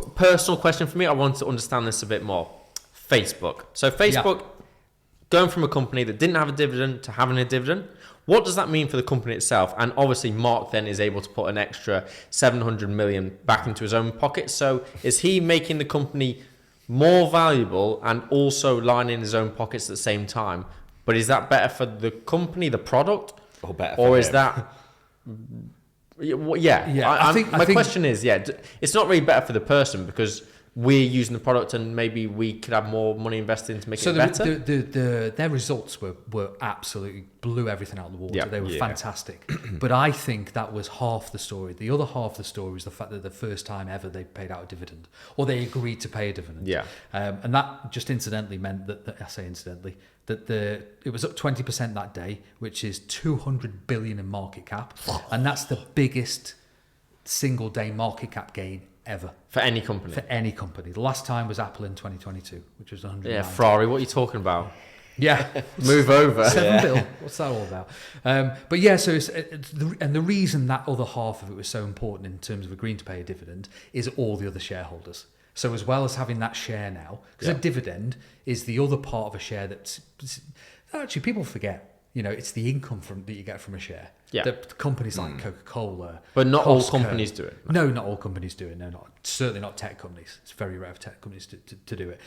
personal question for me. I want to understand this a bit more. Facebook. So Facebook, going from a company that didn't have a dividend to having a dividend, what does that mean for the company itself? And obviously Mark then is able to put an extra 700 million back into his own pocket. So is he making the company more valuable and also lining his own pockets at the same time? But is that better for the company, the product? Or better for him? Is that... I think my question is, it's not really better for the person because we're using the product and maybe we could have more money invested into making it better. Their results were absolutely blew everything out of the water. Yeah. They were fantastic. But I think that was half the story. The other half of the story was the fact that the first time ever they paid out a dividend, or they agreed to pay a dividend. Yeah. And that just incidentally meant that I say incidentally, that it was up 20% that day, which is 200 billion in market cap. And that's the biggest single day market cap gain ever. For any company? For any company. The last time was Apple in 2022, which was 100. Yeah, Ferrari, what are you talking about? Yeah. Move over. $7 billion. What's that all about? But yeah, so the reason that other half of it was so important in terms of agreeing to pay a dividend is all the other shareholders. So as well as having that share now, because a dividend is the other part of a share that's actually people forget. It's the income that you get from a share. Yeah. The companies like Coca-Cola, but not Costco, all companies do it. No, not all companies do it. No, certainly not tech companies. It's very rare for tech companies to do it.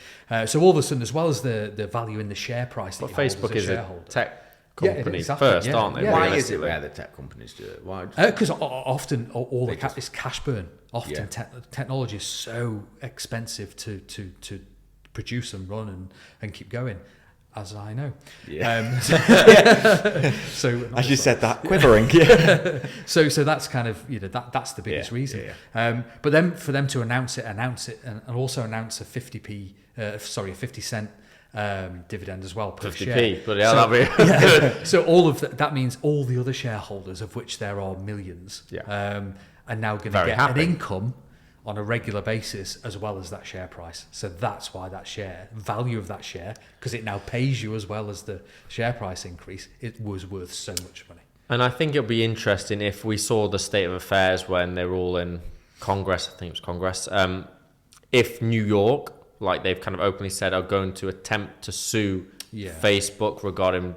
So all of a sudden, as well as the value in the share price that Facebook is a tech company exactly, first, aren't they? Why is it rare that tech companies do it? Why? Because often it's cash burn. Often technology is so expensive to produce and run and keep going. As I know. Yeah. So as you said that, quivering. So that's kind of that's the biggest reason. But then for them to announce it, and also announce a 50 cent dividend as well per 50p, share. but that'll be. So all of that means all the other shareholders, of which there are millions, are now going to get an income on a regular basis as well as that share price. So that's why that value of that share, because it now pays you as well as the share price increase, it was worth so much money. And I think it'll be interesting if we saw the state of affairs when they were all in Congress, I think it was Congress, if New York, like they've kind of openly said, are going to attempt to sue Facebook regarding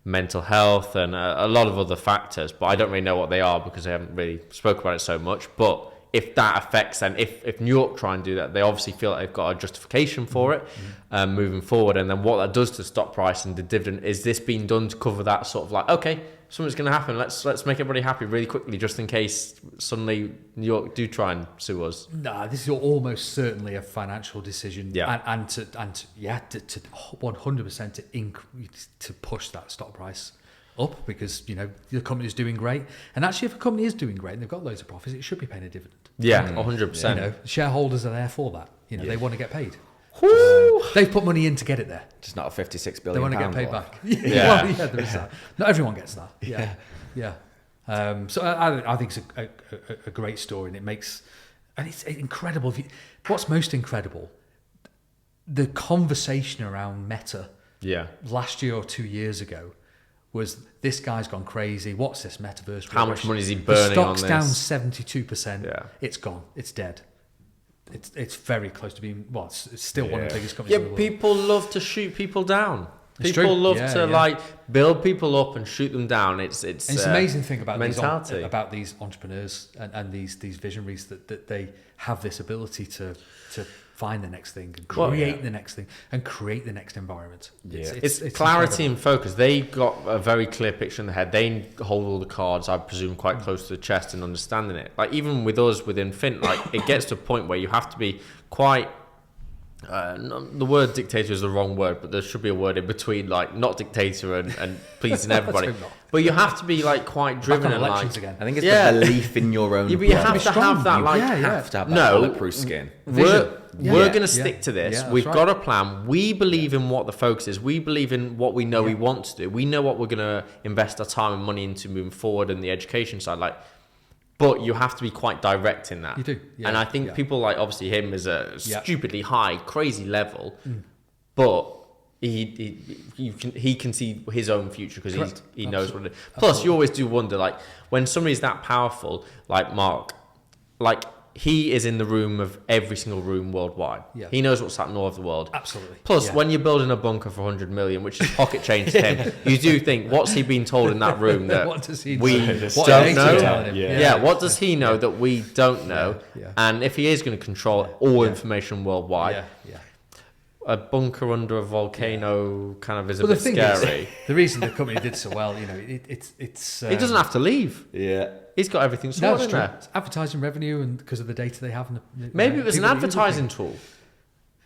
mental health and a lot of other factors, but I don't really know what they are because they haven't really spoke about it so much. But if that affects them, if New York try and do that, they obviously feel like they've got a justification for it moving forward. And then what that does to the stock price and the dividend, is this being done to cover that sort of like, okay, something's going to happen. Let's make everybody happy really quickly, just in case suddenly New York do try and sue us. Nah, this is almost certainly a financial decision. Yeah, and to 100% to push that stock price up, because the company's doing great. And actually, if a company is doing great and they've got loads of profits, it should be paying a dividend. Yeah, 100%. Shareholders are there for that. They want to get paid. They've put money in to get it there. Just not a 56 billion. They want to get paid back. There is that. Not everyone gets that. Yeah. So I think it's a great story, and it's incredible. What's most incredible, the conversation around Meta. Last year or 2 years ago was, this guy's gone crazy. What's this metaverse? How much money is he burning on this? The stock's down 72%. Yeah. It's gone. It's dead. It's very close to being, it's still one of the biggest companies in the world. People love to shoot people down. People love to build people up and shoot them down. It's an amazing thing about mentality. About these entrepreneurs and these visionaries that they have this ability to find the next thing and create the next thing and create the next environment. It's clarity and focus. They got a very clear picture in their head. They hold all the cards, I presume, quite close to the chest and understanding it. Like even with us within FINT, like it gets to a point where you have to be quite. The word dictator is the wrong word, but there should be a word in between, like not dictator and pleasing everybody. But you have to be like quite driven and like. Again. I think it's the belief in your own. But you have to have that have to have that bulletproof skin. We're going to stick to this. We've got a plan. We believe in what the focus is. We believe in what we know we want to do. We know what we're going to invest our time and money into moving forward, and the education side, like. But you have to be quite direct in that. You do. And I think people like, obviously him is a stupidly high, crazy level, but he can see his own future because he knows what it is. Plus, you always do wonder, like, when somebody's that powerful, like Mark, like, he is in the room of every single room worldwide. Yeah. He knows what's happening all over the world. Absolutely. Plus, Yeah. when you're building a bunker for 100 million, which is pocket change to him, you do think, what's he been told in that room that What does he we know? What don't data know? telling him? Yeah. What does he know that we don't know? Yeah. And if he is going to control all information worldwide, Yeah. a bunker under a volcano kind of is a Well, the bit thing scary. is, the reason the company did so well, it's. He doesn't have to leave. Yeah. He's got everything No, sorted it's in true. there. It's advertising revenue, and because of the data they have. And Maybe it was an people that use advertising tool.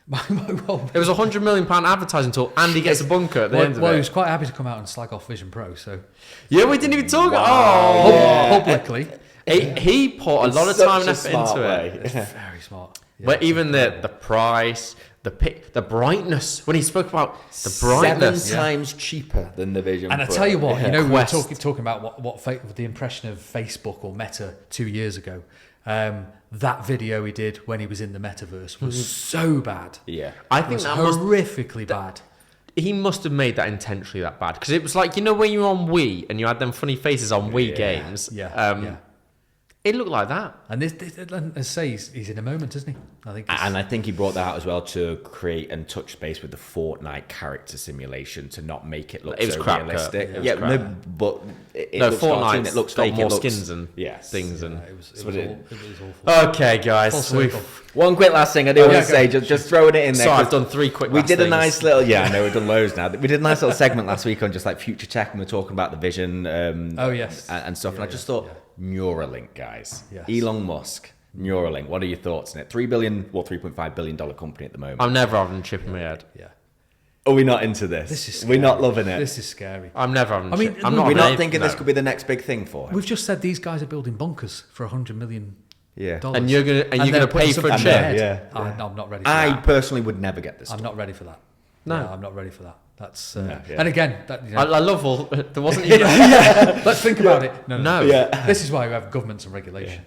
Well, It was a £100 million advertising tool, and he gets a bunker at the end of well, it. he was quite happy to come out and slag off Vision Pro. So Yeah, we didn't even talk. Wow. Oh, Yeah. publicly, he put a lot of time and effort into it. it's very smart. Yeah, But even the price, the brightness, when he spoke about the brightness, 7 times cheaper than the Vision And I Pro. tell you what, we were Quest. talking about what the impression of Facebook or Meta 2 years ago. That video he did when he was in the metaverse was so bad. Yeah. I It think was that must, horrifically bad. he must have made that intentionally that bad, because it was like, you know, when you were on Wii and you had them funny faces on Wii games. Yeah. It looked like that. And this and as I say, he's in a moment, isn't he? I think. And I think he brought that out as well to create and touch base with the Fortnite character simulation to not make it look It was so crap, realistic. Kurt. It was Yeah, crap. no, but it No, looks cartoon, Fortnite's it looks got fake, more it looks, skins and yes. things. And it was what it- awful. okay, guys, Full we've. circle. One quick last thing I do want yeah, to say, just throwing it in there. So 'cause I've done 3 quick. we last did a things. nice little, I know we've done loads now. We did a nice little segment last week on just like future tech, and we're talking about the vision Oh, yes. and stuff. Yeah, and I just thought, Neuralink, guys. Yes. Elon Musk, Neuralink. What are your thoughts on it? $3.5 billion company at the moment. I'm never having a chip in my head. Yeah. Are we not into this? This is We're not scary. loving it. This is scary. I'm never having. I mean, chip. I'm look, not. We're having not any- thinking this no. could be the next big thing for him. We've just said these guys are building bunkers for $100 million. Yeah. And you're gonna they're pay putting for a something on chip. their head. Yeah. I'm not ready for I that. personally would never get this. I'm not ready for that. No. Yeah, I'm not ready for that. That's yeah. and again, that, I love all. There wasn't even. let's think about it. No. Yeah. This is why we have governments and regulation.